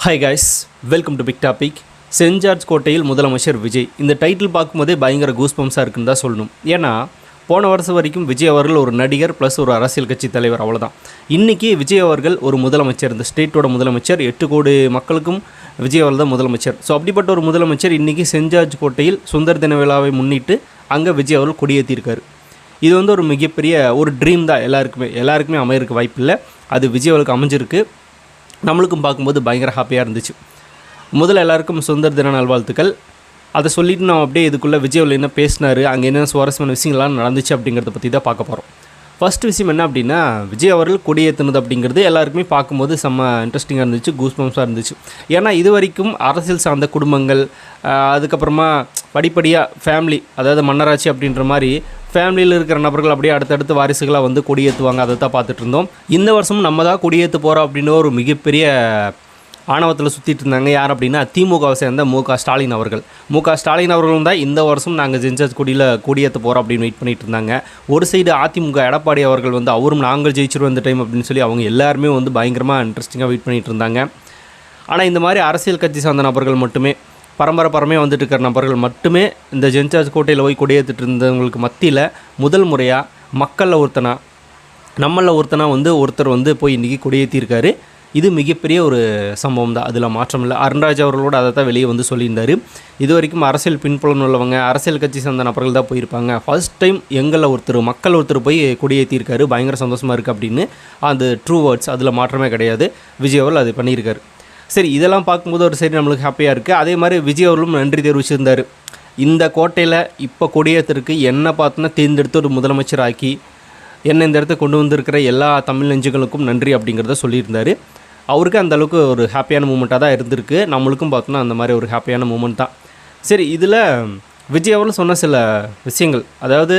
Hi guys, welcome to big topic. Saint George கோட்டையில் முதலமைச்சர் விஜய். இந்த டைட்டில் பார்க்கும்போதே பயங்கர கூஸ்பம்ஸாக இருக்குன்னு தான் சொல்லணும். ஏன்னா போன வருஷம் வரைக்கும் விஜய் அவர்கள் ஒரு நடிகர் ப்ளஸ் ஒரு அரசியல் கட்சி தலைவர், அவ்வளோதான். இன்றைக்கி விஜய் அவர்கள் ஒரு முதலமைச்சர், இந்த ஸ்டேட்டோட முதலமைச்சர். 8 கோடி மக்களுக்கும் விஜய் அவர்கள் தான் முதலமைச்சர். ஸோ அப்படிப்பட்ட ஒரு முதலமைச்சர் இன்றைக்கி சென்ட் ஜார்ஜ் கோட்டையில் சுதந்திர தின விழாவை முன்னிட்டு அங்கே விஜய் அவர்கள் கொடியேற்றிருக்காரு. இது வந்து ஒரு மிகப்பெரிய ஒரு ட்ரீம் தான். எல்லாருக்குமே அமையிருக்கு வாய்ப்பு இல்லை. அது விஜய் அவர்களுக்கு அமைஞ்சிருக்கு. நம்மளுக்கும் பார்க்கும்போது பயங்கர ஹாப்பியாக இருந்துச்சு. முதல்ல எல்லாருக்கும் சுதந்திர தின நல்வாழ்த்துக்கள். அதை சொல்லிவிட்டு நம்ம அப்படியே இதுக்குள்ளே விஜய் என்ன பேசினார், அங்கே என்ன சுவாரஸ்யமான விஷயங்கள்லாம் நடந்துச்சு அப்படிங்கிறத பற்றி தான் பார்க்க போகிறோம். ஃபஸ்ட்டு விஷயம் என்ன அப்படின்னா, விஜய் அவர்கள் கொடியேற்றினது அப்படிங்கிறது எல்லாருக்குமே பார்க்கும்போது செம்ம இன்ட்ரெஸ்டிங்காக இருந்துச்சு, கூஸ்பம்ஸாக இருந்துச்சு. ஏன்னா இது வரைக்கும் அரசியல் சார்ந்த குடும்பங்கள், அதுக்கப்புறமா படிப்படியாக ஃபேமிலி, அதாவது மன்னராட்சி அப்படின்ற மாதிரி ஃபேமிலியில் இருக்கிற நபர்கள் அப்படியே அடுத்தடுத்து வாரிசுகளாக வந்து கொடியேற்றுவாங்க. அதை தான் பார்த்துட்டு இருந்தோம். இந்த வருஷமும் நம்ம தான் கொடியேற்ற போகிறோம் அப்படின்ற ஒரு மிகப்பெரிய ஆணவத்தில் சுற்றிட்டு இருந்தாங்க. யார் அப்படின்னா திமுகவை சேர்ந்த ஸ்டாலின் அவர்கள். ஸ்டாலின் அவர்களும் தான் இந்த வருஷம் நாங்கள் சென்ட் ஜார்ஜ் கொடியேற்ற போகிறோம் அப்படின்னு வெயிட் பண்ணிட்டு இருந்தாங்க. ஒரு சைடு அதிமுக எடப்பாடி அவர்கள் வந்து அவரும் நாங்கள் ஜெயிச்சிருவோம் இந்த டைம் அப்படின்னு சொல்லி அவங்க எல்லாருமே வந்து பயங்கரமாக இன்ட்ரெஸ்டிங்காக வெயிட் பண்ணிட்டு இருந்தாங்க. ஆனால் இந்த மாதிரி அரசியல் கட்சி சார்ந்த நபர்கள் மட்டுமே, பரம்பரை வந்துட்டு இருக்கிற நபர்கள் மட்டுமே இந்த சென்ட் ஜார்ஜ் கோட்டையில் போய் கொடியேற்றிட்டு இருந்தவங்களுக்கு மத்தியில் முதல் முறையாக மக்களில் நம்மளில் ஒருத்தர் வந்து போய் இன்றைக்கி கொடியேற்றிருக்காரு. இது மிகப்பெரிய ஒரு சம்பவம் தான், அதில் மாற்றம் இல்லை. அருண்ராஜ் அவர்களோடு அதை தான் வெளியே வந்து சொல்லியிருந்தார். இது வரைக்கும் அரசியல் பின்புலம் உள்ளவங்க, அரசியல் கட்சி சார்ந்த நபர்கள் தான் போயிருப்பாங்க. ஃபர்ஸ்ட் டைம் மக்கள் ஒருத்தர் போய் கொடியேற்றிருக்காரு. பயங்கர சந்தோஷமாக இருக்குது அப்படின்னு அது ட்ரூ வேர்ட்ஸ், அதில் மாற்றமே கிடையாது. விஜய் அவர்கள் அது பண்ணியிருக்காரு. சரி, இதெல்லாம் பார்க்கும்போது ஒரு சைடு நம்மளுக்கு ஹாப்பியாக இருக்குது. அதே மாதிரி விஜய் அவர்களும் நன்றி தெரிவிச்சிருந்தார். இந்த கோட்டையில் இப்போ கொடியேற்றருக்கு என்னை பார்த்துன்னா தேர்ந்தெடுத்து ஒரு முதலமைச்சர் ஆக்கி என்னை இந்த இடத்த கொண்டு வந்திருக்கிற எல்லா தமிழ் நெஞ்சுகளுக்கும் நன்றி அப்படிங்கிறத சொல்லியிருந்தார். அவருக்கு அந்தளவுக்கு ஒரு ஹாப்பியான மூமெண்ட்டாக தான் இருந்திருக்கு. நம்மளுக்கும் பார்த்தோன்னா அந்த மாதிரி ஒரு ஹாப்பியான மூமெண்ட் தான். சரி, இதில் விஜய் அவர்களும் சொன்ன சில விஷயங்கள், அதாவது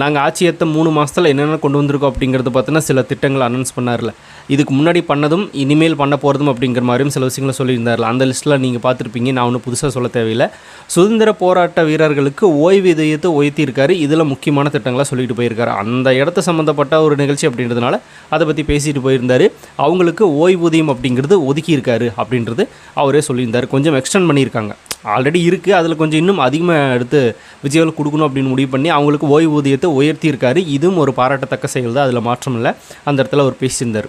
நாங்கள் ஆட்சி ஏற்ற 3 மாதத்தில் என்னென்ன கொண்டு வந்திருக்கோம் அப்படிங்கிறது பார்த்தோன்னா சில திட்டங்கள் அனௌன்ஸ் பண்ணார்ல. இதுக்கு முன்னாடி பண்ணதும் இனிமேல் பண்ண போகிறதும் அப்படிங்கிற மாதிரியும் சில விஷயங்களை சொல்லியிருந்தார்ல. அந்த லிஸ்ட்டில் நீங்கள் பார்த்துருப்பீங்க, நான் ஒன்றும் புதுசாக சொல்ல தேவையில்லை. சுதந்திர போராட்ட வீரர்களுக்கு ஓய்வூதியத்தை உயர்த்தியிருக்காரு. இதில் முக்கியமான திட்டங்களாக சொல்லிட்டு போயிருக்காரு. அந்த இடத்த சம்மந்தப்பட்ட ஒரு நிகழ்ச்சி அப்படின்றதுனால அதை பற்றி பேசிட்டு போயிருந்தார். அவங்களுக்கு ஓய்வூதியம் அப்படிங்கிறது ஒதுக்கியிருக்காரு அப்படின்றது அவரே சொல்லியிருந்தார். கொஞ்சம் எக்ஸ்டெண்ட் பண்ணியிருக்காங்க, ஆல்ரெடி இருக்குது, அதில் கொஞ்சம் இன்னும் அதிகமாக எடுத்து விஜய்களுக்கு கொடுக்கணும் அப்படின்னு முடிவு பண்ணி அவங்களுக்கு ஓய்வூதியத்தை உயர்த்தியிருக்காரு. இதுவும் ஒரு பாராட்டத்தக்க செயல் தான், அதில் மாற்றம் இல்லை. அந்த இடத்துல அவர் பேசியிருந்தார்.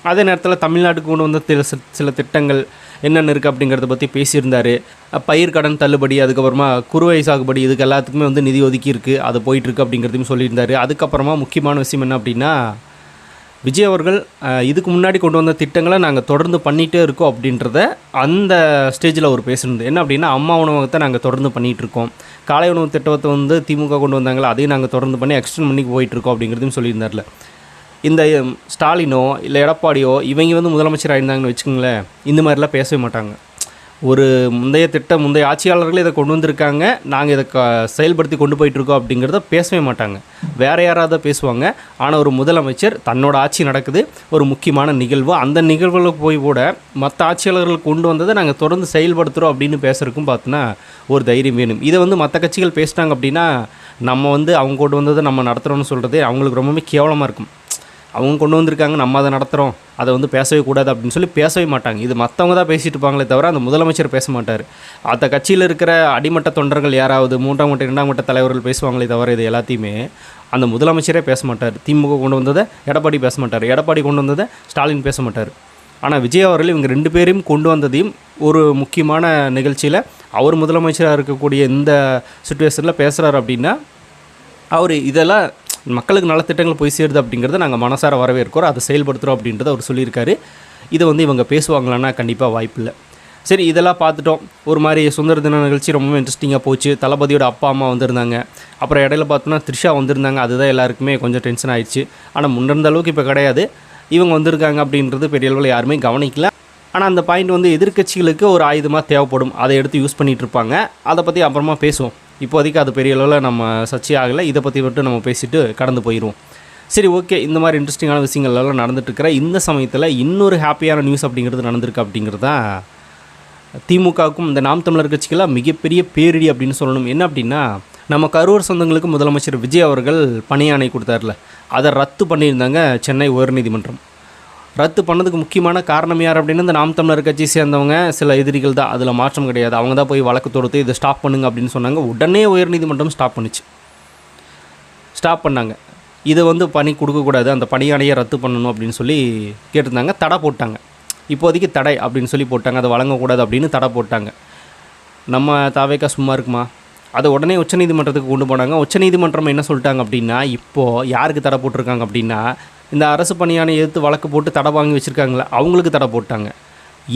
அதே நேரத்தில் தமிழ்நாட்டுக்கு கொண்டு வந்த சில திட்டங்கள் என்னென்ன இருக்குது அப்படிங்கிறத பற்றி பேசியிருந்தார். பயிர்க்கடன் தள்ளுபடி, அதுக்கப்புறமா குறுவை சாகுபடி, இதுக்கு எல்லாத்துக்குமே வந்து நிதி ஒதுக்கி இருக்குது, அது போயிட்டுருக்கு அப்படிங்கிறதையும் சொல்லியிருந்தார். அதுக்கப்புறமா முக்கியமான விஷயம் என்ன அப்படின்னா, விஜய் அவர்கள் இதுக்கு முன்னாடி கொண்டு வந்த திட்டங்களை நாங்கள் தொடர்ந்து பண்ணிகிட்டே இருக்கோம் அப்படின்றத அந்த ஸ்டேஜில் அவர் பேசுனது. என்ன அப்படின்னா, அம்மா உணவகத்தை நாங்கள் தொடர்ந்து பண்ணிகிட்ருக்கோம், காலை உணவு திட்டத்தை வந்து திமுக கொண்டு வந்தாங்களா, அதையும் நாங்கள் தொடர்ந்து பண்ணி எக்ஸ்டெண்ட் பண்ணி போயிட்டுருக்கோம் அப்படிங்கிறதையும் சொல்லியிருந்தார்ல. இந்த ஸ்டாலினோ இல்லை எடப்பாடியோ இவங்க வந்து முதலமைச்சர் ஆயிருந்தாங்கன்னு வச்சுக்கோங்களேன், இந்த மாதிரிலாம் பேசவே மாட்டாங்க. ஒரு முந்தைய ஆட்சியாளர்கள் இதை கொண்டு வந்திருக்காங்க, நாங்கள் இதை செயல்படுத்தி கொண்டு போயிட்டுருக்கோம் அப்படிங்கிறத பேசவே மாட்டாங்க. வேறு யாராவது பேசுவாங்க. ஆனால் ஒரு முதலமைச்சர் தன்னோட ஆட்சி நடக்குது, ஒரு முக்கியமான நிகழ்வு, அந்த நிகழ்வுகளுக்கு போய் கூட மற்ற ஆட்சியாளர்கள் கொண்டு வந்ததை நாங்கள் தொடர்ந்து செயல்படுத்துகிறோம் அப்படின்னு பேசுகிறதுக்கும் பார்த்தோன்னா ஒரு தைரியம் வேணும். இதை வந்து மற்ற கட்சிகள் பேசிட்டாங்க அப்படின்னா, நம்ம வந்து அவங்க கொண்டு வந்ததை நம்ம நடத்துகிறோன்னு சொல்கிறது அவங்களுக்கு ரொம்பவே கேவலமாக இருக்கும். அவங்க கொண்டு வந்திருக்காங்க, நம்ம அதை நடத்துகிறோம், அதை வந்து பேசவே கூடாது அப்படின்னு சொல்லி பேசவே மாட்டாங்க. இது மற்றவங்க தான் பேசிட்டு இருப்பாங்களே தவிர அந்த முதலமைச்சர் பேச மாட்டார். அந்த கட்சியில் இருக்கிற அடிமட்ட தொண்டர்கள் யாராவது 3ஆம் கட்ட 2ஆம் கட்ட தலைவர்கள் பேசுவாங்களே தவிர இது எல்லாத்தையுமே அந்த முதலமைச்சரே பேச மாட்டார். திமுக கொண்டு வந்ததை எடப்பாடி பேச மாட்டார், எடப்பாடி கொண்டு வந்ததை ஸ்டாலின் பேச மாட்டார். ஆனால் விஜய் அவர்கள் இவங்க 2 பேரையும் கொண்டு வந்ததையும் ஒரு முக்கியமான நிகழ்ச்சியில் அவர் முதலமைச்சராக இருக்கக்கூடிய இந்த சுச்சுவேஷனில் பேசுகிறார் அப்படின்னா, அவர் இதெல்லாம் மக்களுக்கு நலத்திட்டங்கள் போய் சேருது அப்படிங்கிறத நாங்கள் மனசார வரவேற்கிறோம், அதை செயல்படுத்துகிறோம் அப்படின்றத அவர் சொல்லியிருக்காரு. இதை வந்து இவங்க பேசுவாங்களான்னா கண்டிப்பாக வாய்ப்பில்லை. சரி, இதெல்லாம் பார்த்துட்டோம். ஒரு மாதிரி சுதந்திர தின நிகழ்ச்சி ரொம்பவே இன்ட்ரெஸ்டிங்காக போச்சு. தளபதியோட அப்பா அம்மா வந்திருந்தாங்க. அப்புறம் இடையில பார்த்தோன்னா த்ரிஷா வந்திருந்தாங்க. அதுதான் எல்லாருக்குமே கொஞ்சம் டென்ஷன் ஆயிடுச்சு. ஆனால் முன்னிருந்த அளவுக்கு இப்போ கிடையாது. இவங்க வந்திருக்காங்க அப்படின்றது பெரிய அளவில் யாருமே கவனிக்கல. ஆனால் அந்த பாயிண்ட் வந்து எதிர்க்கட்சிகளுக்கு ஒரு ஆயுதமாக தேவைப்படும், அதை எடுத்து யூஸ் பண்ணிகிட்டு இருப்பாங்க. அதை பற்றி அப்புறமா பேசுவோம். இப்போதைக்கு அது பெரிய அளவில் நம்ம சர்ச்சை ஆகலை. இதை பற்றி மட்டும் நம்ம பேசிவிட்டு கடந்து போயிடுவோம். சரி, ஓகே. இந்த மாதிரி இன்ட்ரெஸ்டிங்கான விஷயங்கள் எல்லாம் நடந்துட்டுருக்கிற இந்த சமயத்தில் இன்னொரு ஹாப்பியான நியூஸ் அப்படிங்கிறது நடந்திருக்கு. அப்படிங்கிறது தான் திமுகவுக்கும் இந்த நாம் தமிழர் கட்சிக்கெல்லாம் மிகப்பெரிய பேரிடி அப்படின்னு சொல்லணும். என்ன அப்படின்னா, நம்ம கரூர் சொந்தங்களுக்கு முதலமைச்சர் விஜய் அவர்கள் பணியாணை கொடுத்தார்ல, அதை ரத்து பண்ணியிருந்தாங்க சென்னை உயர்நீதிமன்றம். ரத்து பண்ணதுக்கு முக்கியமான காரணம் யார் அப்படின்னு இந்த நாம் தமிழர் கட்சி சேர்ந்தவங்க சில எதிரிகள் தான், அதில் மாற்றம் கிடையாது. அவங்க தான் போய் வழக்கு தொடுத்து இதை ஸ்டாப் பண்ணுங்க அப்படின்னு சொன்னாங்க. உடனே உயர்நீதிமன்றம் ஸ்டாப் பண்ணாங்க. இதை வந்து பணி கொடுக்கக்கூடாது, அந்த பணியாணையை ரத்து பண்ணணும் அப்படின்னு சொல்லி கேட்டிருந்தாங்க. தடை போட்டாங்க. இப்போதைக்கு தடை அப்படின்னு சொல்லி போட்டாங்க, அதை வழங்கக்கூடாது அப்படின்னு தடை போட்டாங்க. நம்ம தாவேக்கா சும்மா இருக்குமா? அதை உடனே உச்சநீதிமன்றத்துக்கு கொண்டு போனாங்க. உச்சநீதிமன்றம் என்ன சொல்லிட்டாங்க அப்படின்னா, இப்போது யாருக்கு தடை போட்டிருக்காங்க அப்படின்னா, இந்த அரசு பணியானை எதிர்த்து வழக்கு போட்டு தடை வாங்கி வச்சுருக்காங்களே அவங்களுக்கு தடை போட்டாங்க.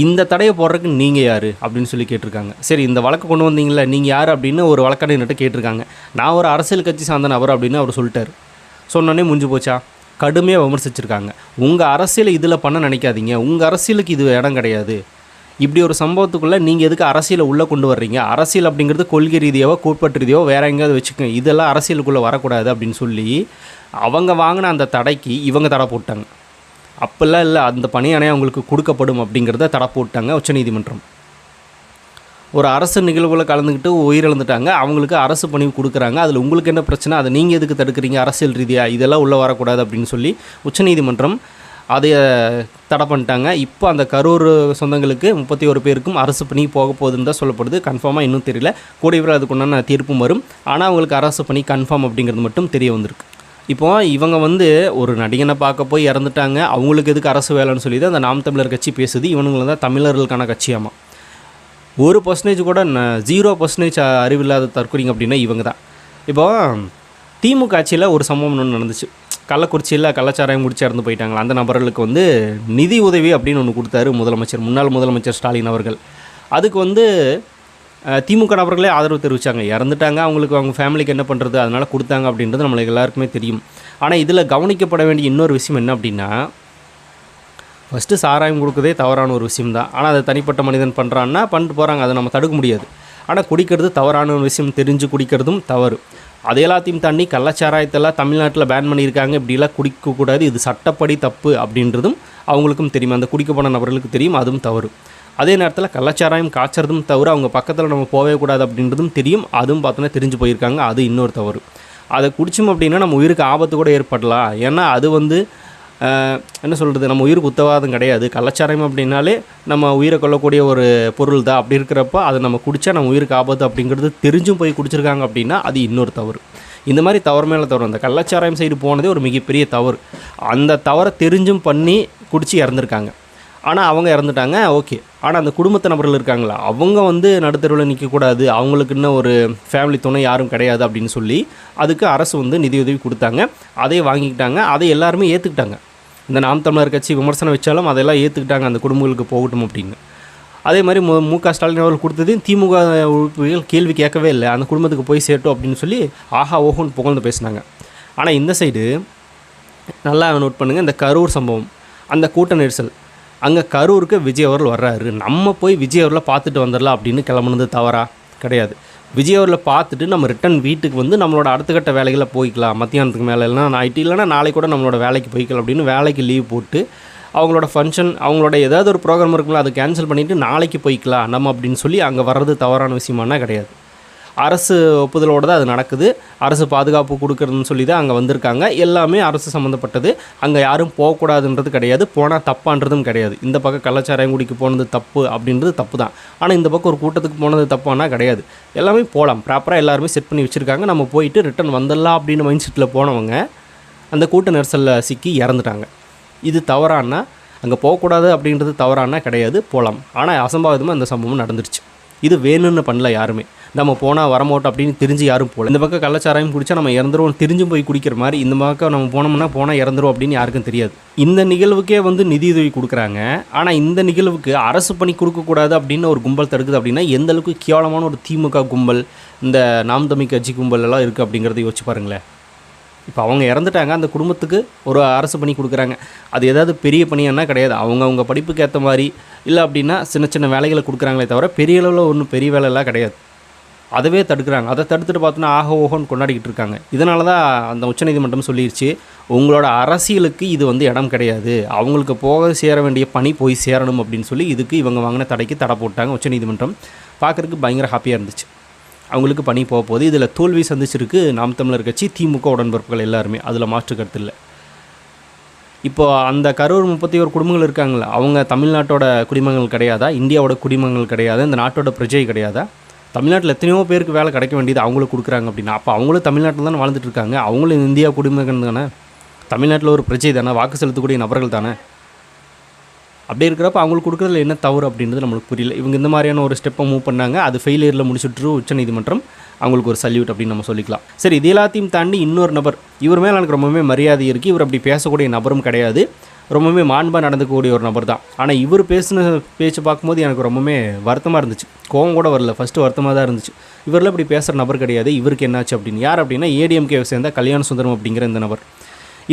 இந்த தடையை போடுறதுக்கு நீங்கள் யார் அப்படின்னு சொல்லி கேட்டிருக்காங்க. சரி, இந்த வழக்கு கொண்டு வந்தீங்களே நீங்கள் யார் அப்படின்னு ஒரு வழக்கறிஞர்கிட்ட கேட்டிருக்காங்க. நான் ஒரு அரசியல் கட்சி சார்ந்த நபர் அப்படின்னு அவர் சொல்லிட்டார். சொன்னோன்னே முடிஞ்சு போச்சா? கடுமையாக விமர்சிச்சிருக்காங்க. உங்கள் அரசியலை இதில் பண்ண நினைக்காதீங்க, உங்கள் அரசியலுக்கு இது இடம் கிடையாது. இப்படி ஒரு சம்பவத்துக்குள்ளே நீங்கள் எதுக்கு அரசியலை உள்ளே கொண்டு வர்றீங்க? அரசியல் அப்படிங்கிறது கொள்கை ரீதியாவோ கோட்பாட்டு ரீதியாவோ வேறு எங்கேயாவது வச்சுக்கோங்க, இதெல்லாம் அரசியலுக்குள்ளே வரக்கூடாது அப்படின்னு சொல்லி அவங்க வாங்கின அந்த தடைக்கு இவங்க தடை போட்டாங்க. அப்போல்லாம் இல்லை, அந்த பணியாணையை அவங்களுக்கு கொடுக்கப்படும் அப்படிங்கிறத தடை போட்டாங்க உச்சநீதிமன்றம். ஒரு அரசு நிகழ்வுகளை கலந்துக்கிட்டு உயிரிழந்துட்டாங்க, அவங்களுக்கு அரசு பணி கொடுக்குறாங்க. அதில் உங்களுக்கு என்ன பிரச்சனை? அதை நீங்கள் எதுக்கு தடுக்கிறீங்க அரசியல் ரீதியாக? இதெல்லாம் உள்ளே வரக்கூடாது அப்படின்னு சொல்லி உச்சநீதிமன்றம் அதை தடை பண்ணிட்டாங்க. இப்போ அந்த கரூர் சொந்தங்களுக்கு 31 பேருக்கும் அரசு பணி போக போகுதுன்னு தான் சொல்லப்படுது. கன்ஃபார்மாக இன்னும் தெரியல. கூடிய விரைவில் அதுக்குண்டான தீர்ப்பும் வரும். ஆனால் அவங்களுக்கு அரசு பணி கன்ஃபார்ம் அப்படிங்கிறது மட்டும் தெரிய வந்திருக்கு. இப்போ இவங்க வந்து ஒரு நடிகனை பார்க்க போய் இறந்துட்டாங்க, அவங்களுக்கு எதுக்கு அரசு வேலைன்னு சொல்லி தான் அந்த நாம் தமிழர் கட்சி பேசுது. இவனுங்களை தான் தமிழர்களுக்கான கட்சியாமா. 1% கூட 0% அறிவில்லாத தற்கொலைங்க அப்படின்னா இவங்க தான். இப்போது திமுக ஆட்சியில் ஒரு சம்பவம் ஒன்று நடந்துச்சு. கள்ளக்குறிச்சியில் கள்ளச்சாராயம் குடிச்சு இறந்து போயிட்டாங்களா, அந்த நபர்களுக்கு வந்து நிதி உதவி அப்படின்னு ஒன்று கொடுத்தாரு முன்னாள் முதலமைச்சர் ஸ்டாலின் அவர்கள். அதுக்கு வந்து திமுக நபர்களே ஆதரவு தெரிவித்தாங்க. இறந்துட்டாங்க, அவங்களுக்கு அவங்க ஃபேமிலிக்கு என்ன பண்ணுறது, அதனால் கொடுத்தாங்க அப்படின்றது நம்மளுக்கு எல்லாருக்குமே தெரியும். ஆனால் இதில் கவனிக்கப்பட வேண்டிய இன்னொரு விஷயம் என்ன அப்படின்னா, ஃபஸ்ட்டு சாராயம் கொடுக்குறதே தவறான ஒரு விஷயம் தான். ஆனால் அதை தனிப்பட்ட மனிதன் பண்ணுறான்னா பண்ணிட்டு போகிறாங்க, அதை நம்ம தடுக்க முடியாது. ஆனால் குடிக்கிறது தவறான ஒரு விஷயம், தெரிஞ்சு குடிக்கிறதும் தவறு. அது எல்லாத்தையும் தாண்டி கள்ளச்சாராயத்தெல்லாம் தமிழ்நாட்டில் பேன் பண்ணியிருக்காங்க, இப்படிலாம் குடிக்கக்கூடாது, இது சட்டப்படி தப்பு அப்படின்றதும் அவங்களுக்கும் தெரியும், அந்த குடிக்க போன நபர்களுக்கு தெரியும், அதுவும் தவறு. அதே நேரத்தில் கள்ளச்சாராயம் காய்ச்சறதும் தவிர அவங்க பக்கத்தில் நம்ம போகவே கூடாது அப்படின்றதும் தெரியும், அதுவும் பார்த்தோன்னா தெரிஞ்சு போயிருக்காங்க, அது இன்னொரு தவறு. அதை குடிச்சோம் அப்படின்னா நம்ம உயிருக்கு ஆபத்து கூட ஏற்படலாம். ஏன்னா அது வந்து என்ன சொல்கிறது, நம்ம உயிருக்கு உத்தரவாதம் கிடையாது. கள்ளச்சாராயம் அப்படின்னாலே நம்ம உயிரை கொள்ளக்கூடிய ஒரு பொருள் தான். அப்படி இருக்கிறப்ப அதை நம்ம குடித்தா நம்ம உயிருக்கு ஆபத்து அப்படிங்கிறது தெரிஞ்சும் போய் குடிச்சிருக்காங்க அப்படின்னா அது இன்னொரு தவறு. இந்த மாதிரி தவறு மேலே தவறு. அந்த கள்ளச்சாராயம் சைடு போனதே ஒரு மிகப்பெரிய தவறு. அந்த தவறை தெரிஞ்சும் பண்ணி குடித்து இறந்துருக்காங்க. ஆனால் அவங்க இறந்துட்டாங்க, ஓகே. ஆனால் அந்த குடும்பத்து நபர்கள் இருக்காங்களா, அவங்க வந்து நடுத்தருவில் நிற்கக்கூடாது, அவங்களுக்கு இன்னும் ஒரு ஃபேமிலி துணை யாரும் கிடையாது அப்படின்னு சொல்லி அதுக்கு அரசு வந்து நிதியுதவி கொடுத்தாங்க. அதை வாங்கிக்கிட்டாங்க, அதை எல்லாருமே ஏற்றுக்கிட்டாங்க. இந்த நாம் தமிழர் கட்சி விமர்சனம் வச்சாலும் அதெல்லாம் ஏற்றுக்கிட்டாங்க, அந்த குடும்பங்களுக்கு போகட்டும் அப்படின்னு. அதே மாதிரி மு.க. ஸ்டாலின் அவர்கள் கொடுத்தது திமுக உறுப்பினர்கள் கேள்வி கேட்கவே இல்லை, அந்த குடும்பத்துக்கு போய் சேட்டும் அப்படின்னு சொல்லி ஆஹா ஓஹோன்னு புகழ்ந்து பேசினாங்க. ஆனால் இந்த சைடு நல்லா நோட் பண்ணுங்கள், இந்த கரூர் சம்பவம், அந்த கூட்ட நெரிசல், அங்கே கரூருக்கு விஜய் அவர்கள் வர்றாரு, நம்ம போய் விஜய் அவர்களை பார்த்துட்டு வந்துடலாம் அப்படின்னு கிளம்புனது தவறா? கிடையாது. விஜய் அவர்களை பார்த்துட்டு நம்ம ரிட்டன் வீட்டுக்கு வந்து நம்மளோட அடுத்த கட்ட வேலைகளை போய்க்கலாம், மத்தியானத்துக்கு மேலே இல்லைனா நைட்டு இல்லைனா நாளைக்கு கூட நம்மளோட வேலைக்கு போய்க்கலாம் அப்படின்னு வேலைக்கு லீவ் போட்டு அவங்களோட ஃபங்க்ஷன், அவங்களோட ஏதாவது ஒரு ப்ரோக்ராம் இருக்குல்ல அதை கேன்சல் பண்ணிவிட்டு நாளைக்கு போய்க்கலாம் நம்ம அப்படின்னு சொல்லி அங்கே வர்றது தவறான விஷயமானா கிடையாது. அரசு ஒப்புதலோடு தான் அது நடக்குது. அரசு பாதுகாப்பு கொடுக்குறதுன்னு சொல்லி தான் அங்கே வந்திருக்காங்க. எல்லாமே அரசு சம்மந்தப்பட்டது. அங்கே யாரும் போகக்கூடாதுன்றது கிடையாது, போனால் தப்பான்றதும் கிடையாது. இந்த பக்கம் கள்ளச்சாராயம் குடிக்கு போனது தப்பு அப்படின்றது தப்பு தான். ஆனால் இந்த பக்கம் ஒரு கூட்டத்துக்கு போனது தப்பானா கிடையாது. எல்லாமே போகலாம், ப்ராப்பராக எல்லாருமே செட் பண்ணி வச்சுருக்காங்க. நம்ம போயிட்டு ரிட்டன் வந்துடலாம் அப்படின்னு மைண்ட் செட்டில் போனவங்க அந்த கூட்ட நெரிசலில் சிக்கி இறந்துட்டாங்க. இது தவறானா, அங்கே போகக்கூடாது அப்படின்றது தவறானா கிடையாது, போகலாம். ஆனால் அசம்பாவிதமாக இந்த சம்பவம் நடந்துருச்சு. இது வேணும்னு பண்ணல யாருமே. நம்ம போனால் வரமாட்டோம் அப்படின்னு தெரிஞ்சு யாரும் போகல. இந்த பக்கம் கள்ளச்சாராயம் குடித்தா நம்ம இறந்துருவோம் தெரிஞ்சும் போய் குடிக்கிற மாதிரி, இந்த பக்கம் நம்ம போனால் இறந்துரும் அப்படின்னு யாருக்கும் தெரியாது. இந்த நிகழ்வுக்கே வந்து நிதியுதவி கொடுக்குறாங்க. ஆனால் இந்த நிகழ்வுக்கு அரசு பணி கொடுக்கக்கூடாது அப்படின்னு ஒரு கும்பல் தடுக்குது அப்படின்னா எந்த அளவுக்கு கேவலமான ஒரு திமுக கும்பல், இந்த நாம் தமிழ் கட்சி கும்பல் எல்லாம் இருக்குது அப்படிங்கிறத யோசிச்சு பாருங்களேன். இப்போ அவங்க இறந்துட்டாங்க, அந்த குடும்பத்துக்கு ஒரு அரசு பணி கொடுக்குறாங்க. அது ஏதாவது பெரிய பணியானா கிடையாது, அவங்க படிப்புக்கு ஏற்ற மாதிரி இல்லை அப்படின்னா சின்ன சின்ன வேலைகளை கொடுக்குறாங்களே தவிர பெரிய அளவில் ஒன்றும் பெரிய வேலையெல்லாம் கிடையாது. அதவே தடுக்கிறாங்க. அதை தடுத்துட்டு பார்த்தோன்னா ஆக ஓஹோன்னு கொண்டாடிக்கிட்டு இருக்காங்க. இதனால தான் அந்த உச்சநீதிமன்றம் சொல்லிடுச்சு, உங்களோட அரசியலுக்கு இது வந்து இடம் கிடையாது, அவங்களுக்கு போக சேர வேண்டிய பணி போய் சேரணும் அப்படின்னு சொல்லி இதுக்கு இவங்க வாங்கின தடைக்கு தடை போட்டாங்க உச்சநீதிமன்றம். பார்க்குறதுக்கு பயங்கர ஹாப்பியாக இருந்துச்சு. அவங்களுக்கு பணி போக போகுது. இதில் தோல்வி சந்திச்சிருக்கு நாம் தமிழர் கட்சி, திமுக உடன்பிறப்புகள் எல்லாருமே, அதில் மாற்று கருத்து இல்லை. இப்போ அந்த கரூர் 31 குடும்பங்கள் இருக்காங்களா, அவங்க தமிழ்நாட்டோட குடிமகன்கள் கிடையாதா? இந்தியாவோட குடிமகன்கள் கிடையாதா? இந்த நாட்டோட பிரஜை கிடையாதா? தமிழ்நாட்டில் எத்தனையோ பேருக்கு வேலை கிடைக்க வேண்டியது அவங்களுக்கு கொடுக்குறாங்க அப்படின்னா, அப்போ அவங்களும் தமிழ்நாட்டில் தானே வாழ்ந்துட்டு இருக்காங்க. அவங்களும் இந்தியா குடிமகன் தானே, தமிழ்நாட்டில் ஒரு பிரஜை தானே, வாக்கு செலுத்தக்கூடிய நபர்கள் தானே. அப்படி இருக்கிறப்ப அவங்களுக்கு கொடுக்குறதுல என்ன தவறு அப்படின்றது நம்மளுக்கு புரியல. இவங்க இந்த மாதிரியான ஒரு ஸ்டெப்பை மூவ் பண்ணாங்க. அது ஃபெயிலியரில் முடிச்சுட்டு உச்சநீதிமன்றம் அவங்களுக்கு ஒரு சல்யூட் அப்படின்னு நம்ம சொல்லிக்கலாம். சரி, இது எல்லாத்தையும் தாண்டி இன்னொரு நபர், இவர் மேலே எனக்கு ரொம்பவே மரியாதை இருக்குது. இவர் அப்படி பேசக்கூடிய நபரும் கிடையாது, ரொம்பவே மாண்பாக நடந்துக்கக்கூடிய ஒரு நபர் தான். ஆனால் இவர் பேசின பேச்சு பார்க்கும்போது எனக்கு ரொம்பவே வருத்தமாக இருந்துச்சு. கோவம் கூட வரல, ஃபஸ்ட்டு வருத்தமாக தான் இருந்துச்சு. இவரில் இப்படி பேசுகிற நபர் கிடையாது. இவருக்கு என்னாச்சு அப்படின்னு, யார் அப்படின்னா ஏடிஎம்கேவை சேர்ந்த கல்யாண சுந்தரம் அப்படிங்கிற இந்த நபர்.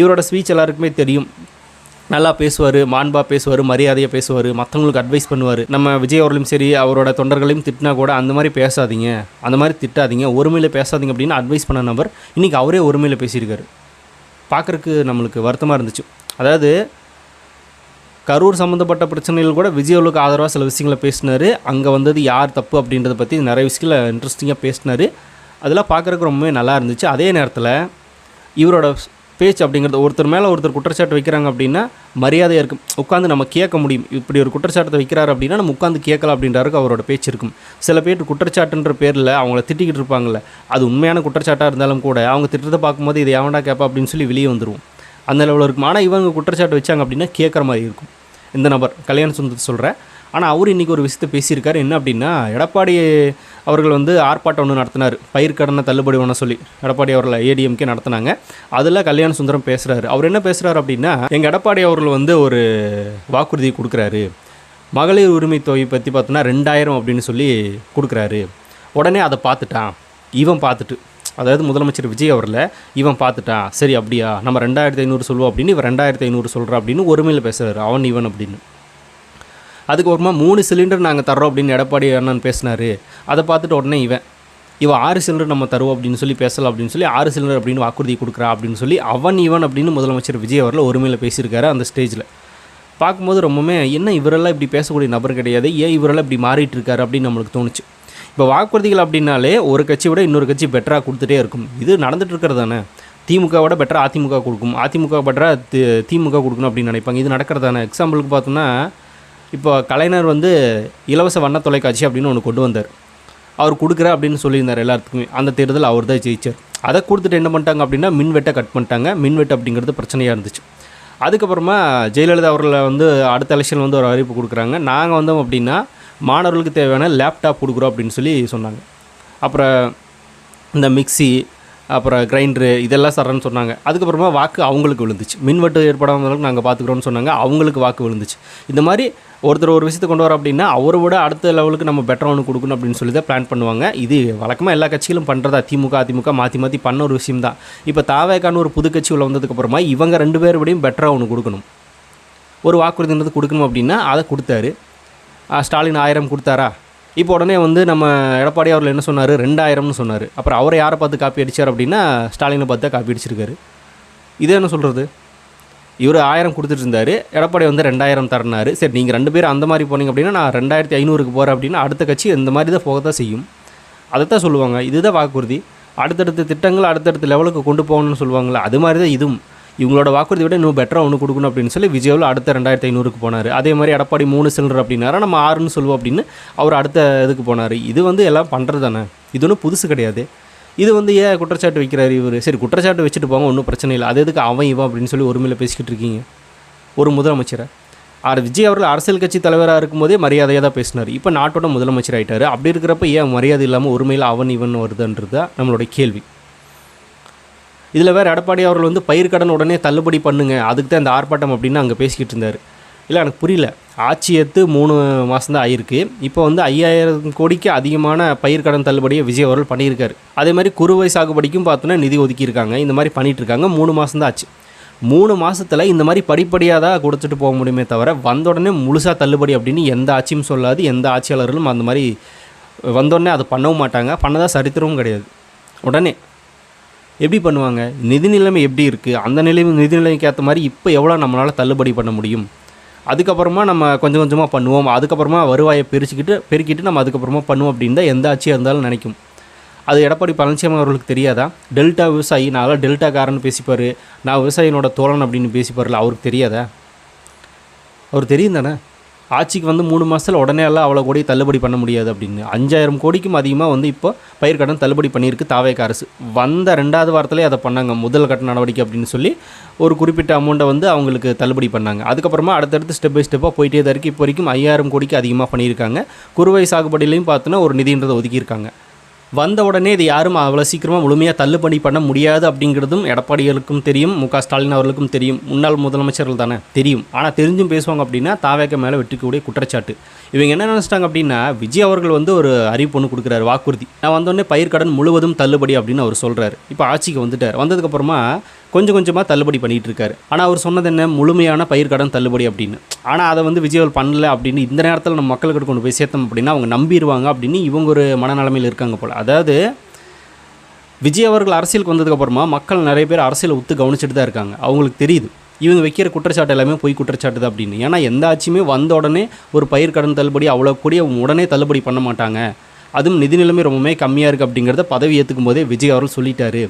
இவரோட ஸ்பீச் எல்லாருக்குமே தெரியும். நல்லா பேசுவார், மாண்பாக பேசுவார், மரியாதையாக பேசுவார், மற்றவங்களுக்கு அட்வைஸ் பண்ணுவார். நம்ம விஜய் அவர்களையும் சரி அவரோட தொண்டர்களையும் திட்டினா கூட அந்த மாதிரி பேசாதீங்க, அந்த மாதிரி திட்டாதீங்க, ஒருமையில் பேசாதீங்க அப்படின்னு அட்வைஸ் பண்ண நபர் இன்றைக்கி அவரே ஒருமையில் பேசியிருக்காரு. பார்க்குறக்கு நம்மளுக்கு வருத்தமாக இருந்துச்சு. அதாவது கரூர் சம்மந்தப்பட்ட பிரச்சனைகள் கூட விஜய் அவர்களுக்கு ஆதரவாக சில விஷயங்களை பேசினார். அங்கே வந்தது யார் தப்பு அப்படின்றத பற்றி நிறைய விஷயங்களை இன்ட்ரெஸ்டிங்காக பேசினார். அதெல்லாம் பார்க்குறக்கு ரொம்பவே நல்லா இருந்துச்சு. அதே நேரத்தில் இவரோட பேச்சு அப்படிங்கிறது, ஒருத்தர் மேலே ஒருத்தர் குற்றச்சாட்டு வைக்கிறாங்க அப்படின்னா மரியாதையாக இருக்கும், உட்காந்து நம்ம கேட்க முடியும். இப்படி ஒரு குற்றச்சாட்டை வைக்கிறாரு அப்படின்னா நம்ம உட்காந்து கேட்கலாம் அப்படின்றாருக்கு அவரோட பேச்சு இருக்கும். சில பேர் குற்றச்சாட்டுன்ற பேரில் அவங்கள திட்டிக்கிட்டு இருப்பாங்கள்ல, அது உண்மையான குற்றச்சாட்டாக இருந்தாலும் கூட அவங்க திட்டத்தை பார்க்கும்போது இதை எவன்டா கேட்பா அப்படின்னு சொல்லி வெளியே வந்துடுவோம். அந்த லெவலில் இருக்கும். ஆனால் இவங்க குற்றச்சாட்டு வச்சாங்க அப்படின்னா கேட்குற மாதிரி இருக்கும். இந்த நபர் கல்யாண சுந்தரத்தை சொல்கிறேன். ஆனால் அவர் இன்றைக்கி ஒரு விஷயத்தை பேசியிருக்காரு. என்ன அப்படின்னா, எடப்பாடி அவர்கள் வந்து ஆர்ப்பாட்டம் ஒன்று நடத்தினார், பயிர்க்கடனை தள்ளுபடி பண்ண சொல்லி எடப்பாடி அவர்கள் ஏடிஎம்கே நடத்தினாங்க. அதில் கல்யாண சுந்தரம் பேசுகிறாரு. அவர் என்ன பேசுகிறாரு அப்படின்னா, எங்கள் எடப்பாடி அவர்கள் வந்து ஒரு வாக்குறுதி கொடுக்குறாரு, மகளிர் உரிமை தொகை பற்றி பார்த்தோன்னா 2000 அப்படின்னு சொல்லி கொடுக்குறாரு. உடனே அதை பார்த்துட்டான் இவன், பார்த்துட்டு அதாவது முதலமைச்சர் விஜய் அவரில் இவன் பார்த்துட்டான், சரி அப்படியா நம்ம 2500 சொல்லுவோம் அப்படின்னு இவன் 2500 சொல்கிறா அப்படின்னு ஒருமையில் பேசுகிறாரு அவன் இவன் அப்படின்னு. அதுக்கப்புறமா 3 சிலிண்டர் நாங்கள் தர்றோம் அப்படின்னு எடப்பாடி அண்ணன் பேசினார். அதை பார்த்துட்டு உடனே இவன் 6 சிலிண்டர் நம்ம தருவோம் அப்படின்னு சொல்லி பேசலாம் அப்படின்னு சொல்லி 6 சிலிண்டர் அப்படின்னு வாக்குறுதி கொடுக்குறா அப்படின்னு சொல்லி அவன் இவன் அப்படின்னு முதலமைச்சர் விஜய் அவர்கள் ஒருமையில் பேசியிருக்காரு அந்த ஸ்டேஜில். பார்க்கும்போது ரொம்பவுமே என்ன இவரெல்லாம் இப்படி பேசக்கூடிய நபர் கிடையாது, ஏன் இவரெல்லாம் இப்படி மாறிட்டு இருக்காரு அப்படின்னு நம்மளுக்கு தோணுச்சு. இப்போ வாக்குறுதிகள் அப்படின்னாலே ஒரு கட்சி விட இன்னொரு கட்சி பெட்டராக கொடுத்துட்டே இருக்கும். இது நடந்துட்டு இருக்கிறது தானே. திமுகவோட பெட்டராக அதிமுக கொடுக்கும், அதிமுக பெட்டராக திமுக கொடுக்கணும் அப்படின்னு நினைப்பாங்க. இது நடக்கிறது தானே. எக்ஸாம்பிளுக்கு பார்த்தோன்னா, இப்போ கலைஞர் வந்து இலவச வண்ண தொலைக்காட்சி அப்படின்னு ஒன்று கொண்டு வந்தார். அவர் கொடுக்குற அப்படின்னு சொல்லியிருந்தார் எல்லாத்துக்குமே. அந்த தேர்தல் அவர் தான் ஜெயிச்சார். அதை கொடுத்துட்டு என்ன பண்ணிட்டாங்க அப்படின்னா மின்வெட்டை கட் பண்ணிட்டாங்க. மின்வெட்டு அப்படிங்கிறது பிரச்சனையாக இருந்துச்சு. அதுக்கப்புறமா ஜெயலலிதா அவர்களை வந்து அடுத்த எலெக்ஷன் வந்து ஒரு அறிவிப்பு கொடுக்குறாங்க, நாங்கள் வந்தோம் அப்படின்னா மாணவர்களுக்கு தேவையான லேப்டாப் கொடுக்குறோம் அப்படின்னு சொல்லி சொன்னாங்க. அப்புறம் இந்த மிக்சி, அப்புறம் கிரைண்டரு இதெல்லாம் தரேன்னு சொன்னாங்க. அதுக்கப்புறமா வாக்கு அவங்களுக்கு விழுந்துச்சு. மின்வெட்டு ஏற்படாத அளவுக்கு நாங்கள் பார்த்துக்குறோன்னு சொன்னாங்க, அவங்களுக்கு வாக்கு விழுந்துச்சு. இந்த மாதிரி ஒருத்தர் ஒரு விஷயத்தை கொண்டு வரோம் அப்படின்னா அவரை விட அடுத்த லெவலுக்கு நம்ம பெட்டராக ஒன்று கொடுக்கணும் அப்படின்னு சொல்லி தான் பிளான் பண்ணுவாங்க. இது வழக்கமாக எல்லா கட்சிகளும் பண்ணுறதா, திமுக அதிமுக மாற்றி மாற்றி பண்ண ஒரு விஷயம் தான். இப்போ தாவேக்கான ஒரு புது கட்சி உள்ள வந்ததுக்கப்புறமா இவங்க 2 பேர் விடையும் பெட்டராக ஒன்று கொடுக்கணும், ஒரு வாக்குறுதின்றது கொடுக்கணும் அப்படின்னா அதை கொடுத்தாரு. ஸ்டாலின் 1000 கொடுத்தாரா? இப்போ உடனே வந்து நம்ம எடப்பாடி அவர்கள் என்ன சொன்னார், 2000னு சொன்னார். அப்புறம் அவரை யாரை பார்த்து காப்பி அடித்தார் அப்படின்னா ஸ்டாலினை பார்த்து தான் காப்பி அடிச்சிருக்காரு. இது என்ன சொல்கிறது, இவர் 1000 கொடுத்துட்டு இருந்தார், எடப்பாடி வந்து 2000 தரனார். சரி, நீங்கள் 2 பேரும் அந்த மாதிரி போனீங்க அப்படின்னா நான் 2500க்கு போகிறேன் அப்படின்னா அடுத்த கட்சி இந்த மாதிரி தான் போக தான் செய்யும். அதை தான் சொல்லுவாங்க, இதுதான் வாக்குறுதி. அடுத்தடுத்த திட்டங்கள் அடுத்தடுத்த லெவலுக்கு கொண்டு போகணும்னு சொல்லுவாங்களே, அது மாதிரி தான் இதுவும். இவங்களோட வாக்குறுதி விட இன்னும் பெட்டராக ஒன்று கொடுக்கணும் அப்படின்னு சொல்லி விஜயாவில் அடுத்த 2500க்கு போனார். அதே மாதிரி எடப்பாடி 3 சிலிண்டர் அப்படின்னாரா, நம்ம 6ன்னு சொல்லுவோம் அப்படின்னு அவர் அடுத்த இதுக்கு போனார். இது வந்து எல்லாம் பண்ணுறது தானே, இது ஒன்றும் புதுசு கிடையாது. இது வந்து ஏன் குற்றச்சாட்டு வைக்கிறாரு இவர்? சரி, குற்றச்சாட்டு வச்சுட்டு போங்க, ஒன்றும் பிரச்சனை இல்லை. அது எதுக்கு அவன் இவன் அப்படின்னு சொல்லி ஒருமையில் பேசிக்கிட்டு இருக்கீங்க ஒரு முதலமைச்சரை? விஜய் அவர்கள் அரசியல் கட்சி தலைவராக இருக்கும்போதே மரியாதையாக தான் பேசினார். இப்போ நாட்டோட முதலமைச்சர் ஆகிட்டார். அப்படி இருக்கிறப்ப ஏன் மரியாதை இல்லாமல் ஒருமையில் அவன் இவன் வருதுன்றது தான் நம்மளுடைய கேள்வி. இதில் வேறு எடப்பாடி அவர்கள் வந்து பயிர்க்கடன் உடனே தள்ளுபடி பண்ணுங்க, அதுக்கு தான் இந்த ஆர்ப்பாட்டம் அப்படின்னு அங்கே பேசிக்கிட்டு இருந்தார். இல்லை, எனக்கு புரியல. ஆட்சி ஏற்று 3 மாதம் தான் ஆயிருக்கு. இப்போ வந்து 5000 கோடிக்கு அதிகமான பயிர்க்கடன் தள்ளுபடியை விஜய் அவர்கள் பண்ணியிருக்காரு. அதே மாதிரி குறுவை சாகுபடிக்கும் பார்த்தோன்னா நிதி ஒதுக்கியிருக்காங்க. இந்த மாதிரி பண்ணிகிட்டு இருக்காங்க. 3 மாதம் தான் ஆச்சு. 3 மாதத்தில் இந்த மாதிரி படிப்படியாக தான் கொடுத்துட்டு போக முடியுமே தவிர வந்த உடனே முழுசாக தள்ளுபடி அப்படின்னு எந்த ஆட்சியும் சொல்லாது. எந்த ஆட்சியாளர்களும் அந்த மாதிரி வந்தோடனே அதை பண்ணவும் மாட்டாங்க. பண்ணதான் சரித்திரமும் கிடையாது. உடனே எப்படி பண்ணுவாங்க? நிதி நிலைமை எப்படி இருக்குது, அந்த நிதி நிலைமைக்கு ஏற்ற மாதிரி இப்போ எவ்வளோ நம்மளால் தள்ளுபடி பண்ண முடியும், அதுக்கப்புறமா நம்ம கொஞ்சம் கொஞ்சமாக பண்ணுவோம், அதுக்கப்புறமா வருவாயை பெருக்கிட்டு நம்ம அதுக்கப்புறமா பண்ணுவோம் அப்படின்னு தான் எந்த ஆட்சியாக இருந்தாலும் நினைக்கும். அது எடப்பாடி பழனிசாமி அவர்களுக்கு தெரியாதா? டெல்டா விவசாயி, நான் டெல்டாக்காரன்னு பேசிப்பார், நான் விவசாயினோட தோழன் அப்படின்னு பேசிப்பார்ல, அவருக்கு தெரியாதா? அவர் தெரியும் தானே. ஆட்சிக்கு வந்து 3 மாதத்தில் உடனே எல்லாம் அவ்வளோ கோடி தள்ளுபடி பண்ண முடியாது அப்படின்னு 5000 கோடிக்கும் அதிகமாக வந்து இப்போ பயிர்க்கடன் தள்ளுபடி பண்ணியிருக்கு தாவேக அரசு. வந்த 2வது வாரத்திலே அதை பண்ணாங்க, முதல் கட்ட நடவடிக்கை அப்படின்னு சொல்லி ஒரு குறிப்பிட்ட அமௌண்ட்டை வந்து அவங்களுக்கு தள்ளுபடி பண்ணாங்க. அதுக்கப்புறமா அடுத்தடுத்து ஸ்டெப் பை ஸ்டெப்பாக போயிட்டே தான் இருக்குது. இப்போ வரைக்கும் 5000 கோடிக்கு அதிகமாக பண்ணியிருக்காங்க. குறுவை சாகுபடியிலையும் பார்த்தோன்னா ஒரு நிதின்றதை ஒதுக்கியிருக்காங்க. வந்த உடனே இது யாரும் அவ்வளோ சீக்கிரமாக முழுமையாக தள்ளுபடி பண்ண முடியாது அப்படிங்கிறதும் எடப்பாடிகளுக்கும் தெரியும், மு க ஸ்டாலின் அவர்களுக்கும் தெரியும், முன்னாள் முதலமைச்சர்கள் தானே, தெரியும். ஆனால் தெரிஞ்சும் பேசுவாங்க அப்படின்னா தாவேக மேலே வெற்றிக்கூடிய குற்றச்சாட்டு. இவங்க என்ன நினச்சிட்டாங்க அப்படின்னா, விஜய் அவர்கள் வந்து ஒரு அறிவிப்பு ஒன்று கொடுக்குறாரு, வாக்குறுதி. நான் வந்தோடனே பயிர்க்கடன் முழுவதும் தள்ளுபடி அப்படின்னு அவர் சொல்கிறார். இப்போ ஆட்சிக்கு வந்துட்டார். வந்ததுக்கப்புறமா கொஞ்சம் கொஞ்சமாக தள்ளுபடி பண்ணிகிட்டு இருக்காரு. ஆனால் அவர் சொன்னது என்ன, முழுமையான பயிர்க்கடன் தள்ளுபடி அப்படின்னு. ஆனால் அதை வந்து விஜய் பண்ணல அப்படின்னு இந்த நேரத்தில் நம்ம மக்கள்கிட்ட கொண்டு போய் சேர்த்தோம் அப்படின்னா அவங்க நம்பிடுவாங்க அப்படின்னு இவங்க ஒரு மனநிலைமையில் இருக்காங்க போல். அதாவது விஜய் அவர்கள் அரசியலுக்கு வந்ததுக்கப்புறமா மக்கள் நிறைய பேர் அரசியலை ஒத்து கவனிச்சுட்டு தான் இருக்காங்க. அவங்களுக்கு தெரியுது இவங்க வைக்கிற குற்றச்சாட்டு எல்லாமே போய் குற்றச்சாட்டு தான் அப்படின்னு. ஏன்னா எந்த ஆட்சியுமே வந்த உடனே ஒரு பயிர்க்கடன் தள்ளுபடி அவ்வளோ கூடிய உடனே தள்ளுபடி பண்ண மாட்டாங்க. அதுவும் நிதி நிலைமை ரொம்பவே கம்மியாக இருக்குது அப்படிங்கிறத பதவி ஏற்றுக்கும் போதே விஜய் அவர்கள் சொல்லிட்டாரு.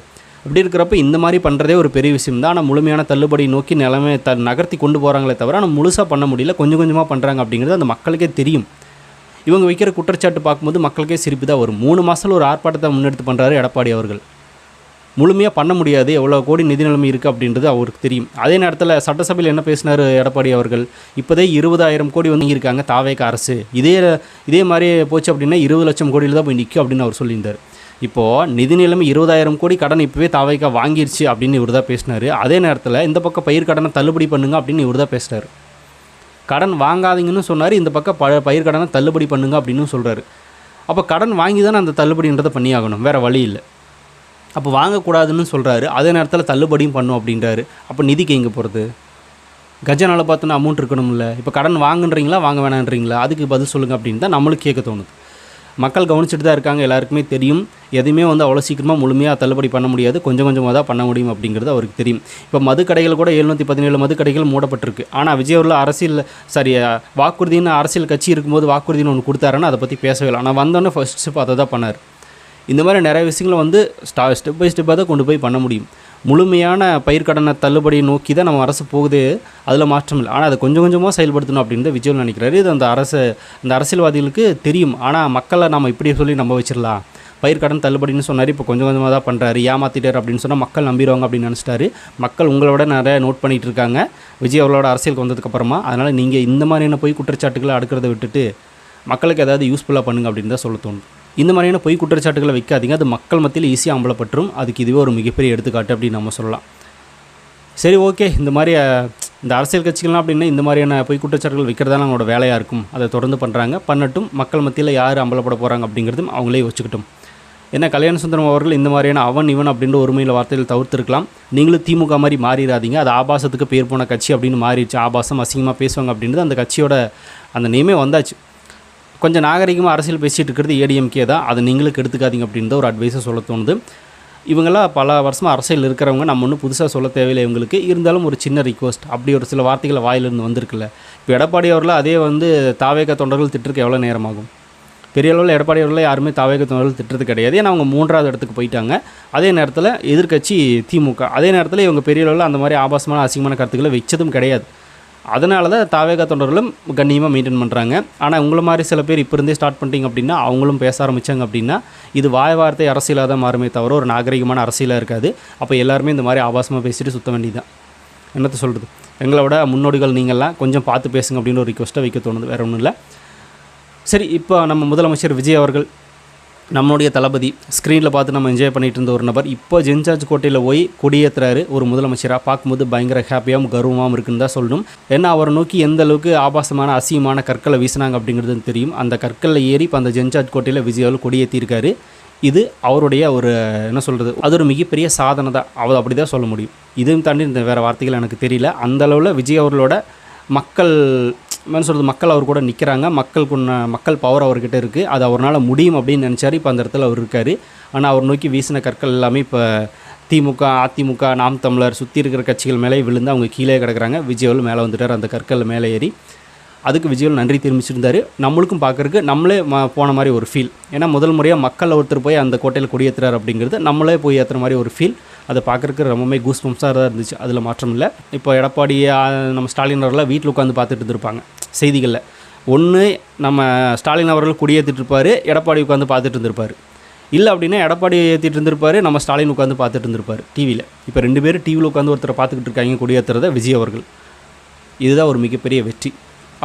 அப்படி இருக்கிறப்ப இந்த மாதிரி பண்ணுறதே ஒரு பெரிய விஷயம் தான். ஆனால் முழுமையான தள்ளுபடி நோக்கி நிலைமை நகர்த்தி கொண்டு போகிறாங்களே தவிர ஆனால் முழுசாக பண்ண முடியல, கொஞ்சம் கொஞ்சமாக பண்ணுறாங்க அப்படிங்கிறது அந்த மக்களுக்கே தெரியும். இவங்க வைக்கிற குற்றச்சாட்டு பார்க்கும்போது மக்களுக்கே சிரிப்பு தான் வரும். 3 மாதத்தில் ஒரு ஆர்ப்பாட்டத்தை முன்னெடுத்து பண்ணுறாரு எடப்பாடி அவர்கள். முழுமையாக பண்ண முடியாது, எவ்வளோ கோடி நிதி நிலைமை இருக்குது அப்படின்றது அவருக்கு தெரியும். அதே நேரத்தில் சட்டசபையில் என்ன பேசினார் எடப்பாடி அவர்கள், இப்போதே 20,000 கோடி வந்து இருக்காங்க தாவேக அரசு, இதே மாதிரி போச்சு அப்படின்னா 20 லட்சம் கோடியில் தான் போய் நிற்கும் அப்படின்னு அவர் சொல்லியிருந்தார். இப்போது நிதி நிலைமை 20,000 கோடி கடன் இப்போவே தாவேக வாங்கிருச்சு அப்படின்னு இவர் தான் பேசினார். அதே நேரத்தில் இந்த பக்கம் பயிர் கடனை தள்ளுபடி பண்ணுங்க அப்படின்னு இவர் தான் பேசினார். கடன் வாங்காதீங்கன்னு சொன்னார், இந்த பக்கம் பயிர் கடனை தள்ளுபடி பண்ணுங்க அப்படின்னு சொல்கிறாரு. அப்போ கடன் வாங்கி தானே அந்த தள்ளுபடின்றதை பண்ணியாகணும், வேறு வழி இல்லை. அப்போ வாங்கக்கூடாதுன்னு சொல்கிறாரு, அதே நேரத்தில் தள்ளுபடியும் பண்ணும் அப்படின்றாரு. அப்போ நிதிக்கு எங்கே போகிறது? கஜனால பார்த்தோன்னா அமௌண்ட் இருக்கணும்ல. இப்போ கடன் வாங்குன்றீங்களா வாங்க வேணான்றீங்களா, அதுக்கு பதில் சொல்லுங்கள் அப்படின்னு தான் நம்மளுக்கு கேட்க தோணுது. மக்கள் கவனிச்சுட்டு தான் இருக்காங்க, எல்லாருக்குமே தெரியும். எதுவுமே வந்து அவ்வளோ சீக்கிரமாக முழுமையாக தள்ளுபடி பண்ண முடியாது, கொஞ்சம் கொஞ்சமாக தான் பண்ண முடியும் அப்படிங்கிறது அவருக்கு தெரியும். இப்போ மதுக்கடைகள் கூட 717 மதுக்கடைகள் மூடப்பட்டிருக்கு. ஆனால் விஜய் அவர்கள் வாக்குறுதின்னு அரசியல் கட்சி இருக்கும்போது வாக்குறுதின்னு ஒன்று கொடுத்தாருன்னு அதை பற்றி பேசவே இல்லை. ஆனால் வந்தோடனே ஃபர்ஸ்ட் ஸ்டெப் அதை தான் பண்ணார். இந்த மாதிரி நிறைய விஷயங்களை வந்து ஸ்டெப் பை ஸ்டெப்பாக தான் கொண்டு போய் பண்ண முடியும். முழுமையான பயிர்க்கடனை தள்ளுபடி நோக்கி தான் நம்ம அரசு போகுது, அதில் மாற்றம் இல்லை. ஆனால் அதை கொஞ்சம் கொஞ்சமாக செயல்படுத்தணும் அப்படின்னு தான் விஜய் நினைக்கிறாரு. இது அந்த அரசியல்வாதிகளுக்கு தெரியும். ஆனால் மக்களை நம்ம இப்படி சொல்லி நம்ப வச்சிடலாம், பயிர்க்கடன் தள்ளுபடின்னு சொன்னார், இப்போ கொஞ்சம் கொஞ்சமாக தான் பண்ணுறாரு, ஏமாற்றிட்டார் அப்படின்னு சொன்னால் மக்கள் நம்பிடுவாங்க அப்படின்னு நினச்சிட்டாரு. மக்கள் உங்களோட நிறைய நோட் பண்ணிகிட்டு இருக்காங்க விஜய் அவர்களோட அரசியலுக்கு வந்ததுக்கப்புறமா. அதனால் நீங்கள் இந்த மாதிரியான பொய் குற்றச்சாட்டுகளை அடுக்கிறத விட்டுட்டு மக்களுக்கு ஏதாவது யூஸ்ஃபுல்லாக பண்ணுங்க அப்படின்னு தான் சொல்ல தோணும். இந்த மாதிரியான பொய் குற்றச்சாட்டுகளை வைக்காதீங்க, அது மக்கள் மத்தியில் ஈஸியாக அம்பலப்பற்றும். அதுக்கு இதுவே ஒரு மிகப்பெரிய எடுத்துக்காட்டு அப்படின்னு நம்ம சொல்லலாம். சரி, ஓகே. இந்த அரசியல் கட்சிகள்லாம் அப்படின்னா இந்த மாதிரியான பொய் குற்றச்சாட்டுகள் வைக்கிறதால அவங்களோட வேலையாக இருக்கும். அதை தொடர்ந்து பண்ணுறாங்க, பண்ணட்டும். மக்கள் மத்தியில் யார் அம்பலப்பட போகிறாங்க அப்படிங்கிறதும் அவங்களே வச்சுக்கிட்டும். ஏன்னா கல்யாண சுந்தரம் அவர்கள் இந்த மாதிரியான அவன் இவன் அப்படின்ற ஒருமையில் வார்த்தைகள் தவிர்த்திருக்கலாம். நீங்களும் திமுக மாதிரி மாறிடாதீங்க, அது ஆபாசத்துக்கு பேர் போன கட்சி அப்படின்னு மாறிடுச்சு. ஆபாசம் அசிங்கமாக பேசுவாங்க அப்படின்றது அந்த கட்சியோட அந்த நேமே வந்தாச்சு. கொஞ்சம் நாகரிகமாக அரசியல் பேசிகிட்டு இருக்கிறது ஏடிஎம்கே தான், அதை நீங்களுக்கு எடுத்துக்காதீங்க அப்படின்ற ஒரு அட்வைஸை சொல்ல தோணுது. இவங்களாம் பல வருஷமாக அரசியல் இருக்கிறவங்க, நம்ம ஒன்றும் புதுசாக சொல்ல தேவையில்லை இவங்களுக்கு. இருந்தாலும் ஒரு சின்ன ரிக்வஸ்ட், அப்படி ஒரு சில வார்த்தைகள் வாயிலிருந்து வந்திருக்குல்ல. இப்போ எடப்பாடி அவர்கள் அதே தாவேக தொண்டர்கள் திட்டுறதுக்கு எவ்வளோ நேரமாகும்? பெரிய அளவில் எடப்பாடி அவர்கள் யாருமே தாவேக தொண்டர்கள் திட்டுறது கிடையாது. ஏன்னா அவங்க 3வது இடத்துக்கு போயிட்டாங்க. அதே நேரத்தில் எதிர்க்கட்சி திமுக, அதே நேரத்தில் இவங்க பெரிய அளவில் அந்த மாதிரி ஆபாசமான அசிங்கமான கருத்துக்களை வச்சதும் கிடையாது. அதனால தான் தாவேக தொண்டர்களும் கண்ணியமாக மெயின்டைன் பண்ணுறாங்க. ஆனால் உங்களை மாதிரி சில பேர் இப்போ இருந்தே ஸ்டார்ட் பண்ணிட்டீங்க அப்படின்னா, அவங்களும் பேச ஆரம்பித்தாங்க அப்படின்னா இது வாய் வார்த்தை அரசியலாக தான் மாறுமே தவிர ஒரு நாகரிகமான அரசியலாக இருக்காது. அப்போ எல்லாருமே இந்த மாதிரி ஆபாசமாக பேசிட்டு சுற்ற வேண்டியதான். என்னத்தை சொல்கிறது, எங்களோட முன்னோடிகள் நீங்கள்லாம் கொஞ்சம் பார்த்து பேசுங்க அப்படின்னு ஒரு ரிக்வெஸ்ட்டை வைக்க தோணுது, வேறு ஒன்றும் இல்லை. சரி, இப்போ நம்ம முதலமைச்சர் விஜய் அவர்கள், நம்மளுடைய தளபதி, ஸ்க்ரீனில் பார்த்து நம்ம என்ஜாய் பண்ணிகிட்டு இருந்த ஒரு நபர், இப்போ ஜென்சார்ஜ் கோட்டையில் போய் கொடியேற்றுறாரு ஒரு முதலமைச்சராக. பார்க்கும்போது பயங்கர ஹாப்பியாகவும் கர்வமாகவும் இருக்குன்னு தான் சொல்லணும். ஏன்னா அவரை நோக்கி எந்த அளவுக்கு ஆபாசமான அசிங்கமான கற்களை வீசினாங்க அப்படிங்கிறது தெரியும். அந்த கற்களில் ஏறி இப்போ அந்த ஜென்சார்ஜ் கோட்டையில் விஜய் அவர்கள் கொடியேற்றிருக்காரு. இது அவருடைய ஒரு என்ன சொல்கிறது, அது ஒரு மிகப்பெரிய சாதனை தான், அவர் அப்படி தான் சொல்ல முடியும். இதையும் தாண்டி இந்த வேறு வார்த்தைகள் எனக்கு தெரியல. அந்தளவில் விஜய் அவர்களோட மக்கள் என்ன சொல்கிறது, மக்கள் அவர் கூட நிற்கிறாங்க. மக்கள் பவர் அவர்கிட்ட இருக்குது, அது அவரால் முடியும் அப்படின்னு நினச்சார். இப்போ அந்த இடத்துல அவர் இருக்கார். ஆனால் அவர் நோக்கி வீசின கற்கள் எல்லாமே இப்போ திமுக, அதிமுக, நாம் தமிழர் சுற்றி இருக்கிற கட்சிகள் மேலே விழுந்து அவங்க கீழே கிடக்கிறாங்க. விஜய் அவர்கள் மேலே வந்துட்டார் அந்த கற்கள் மேலே ஏறி. அதுக்கு விஜய் நன்றி தெரிவிச்சிருந்தாரு. நம்மளுக்கும் பார்க்குறதுக்கு நம்மளே போன மாதிரி ஒரு ஃபீல். ஏன்னா முதல் முறையாக மக்கள் ஒருத்தர் போய் அந்த கோட்டையில் கொடியேற்றுறாரு அப்படிங்கிறது நம்மளே போய் ஏற்றுற மாதிரி ஒரு ஃபீல். அதை பார்க்குறதுக்கு ரொம்பவே கூஸ் பம்ப்ஸாக தான் இருந்துச்சு. அதில் மாற்றம் இல்லை. இப்போ எடப்பாடி நம்ம ஸ்டாலின் அவர்களாக வீட்டில் உட்காந்து பார்த்துட்டு இருந்திருப்பாங்க செய்திகளில். ஒன்று நம்ம ஸ்டாலின் அவர்கள் கொடியேற்றிட்டு இருப்பார், எடப்பாடி உட்காந்து பார்த்துட்டு இருந்திருப்பார். இல்லை அப்படின்னா எடப்பாடி ஏற்றிட்டு இருந்திருப்பார், நம்ம ஸ்டாலின் உட்காந்து பார்த்துட்டு இருந்திருப்பார் டிவியில். இப்போ 2 பேரும் டிவியில் உட்காந்து ஒருத்தரை பார்த்துக்கிட்டு இருக்காங்க கொடியேற்றுறத விஜய் அவர்கள். இதுதான் ஒரு மிகப்பெரிய வெற்றி.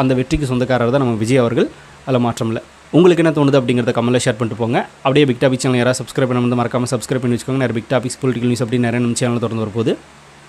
அந்த வெற்றிக்கு சொந்தக்காரர் தான் நம்ம விஜய் அவர்கள். அதில் மாற்றம் இல்லை. உங்களுக்கு என்ன தோணுது அப்படிங்கிறத கமெண்ட்டில் ஷேர் பண்ணிட்டு போங்க. அப்படியே பிக் டாபிக் சேனல் யாராவது சப்ஸ்கிரைப் பண்ண மறக்காமல் சப்ஸ்கிரைப் பண்ணி வச்சுக்கோங்க. நிறைய பிக் டாபிக்ஸ், பொலிட்டிக்கல் நியூஸ் அப்படி நிறைய நம்ம சேனலில் தொடர்ந்து வரப்போகுது.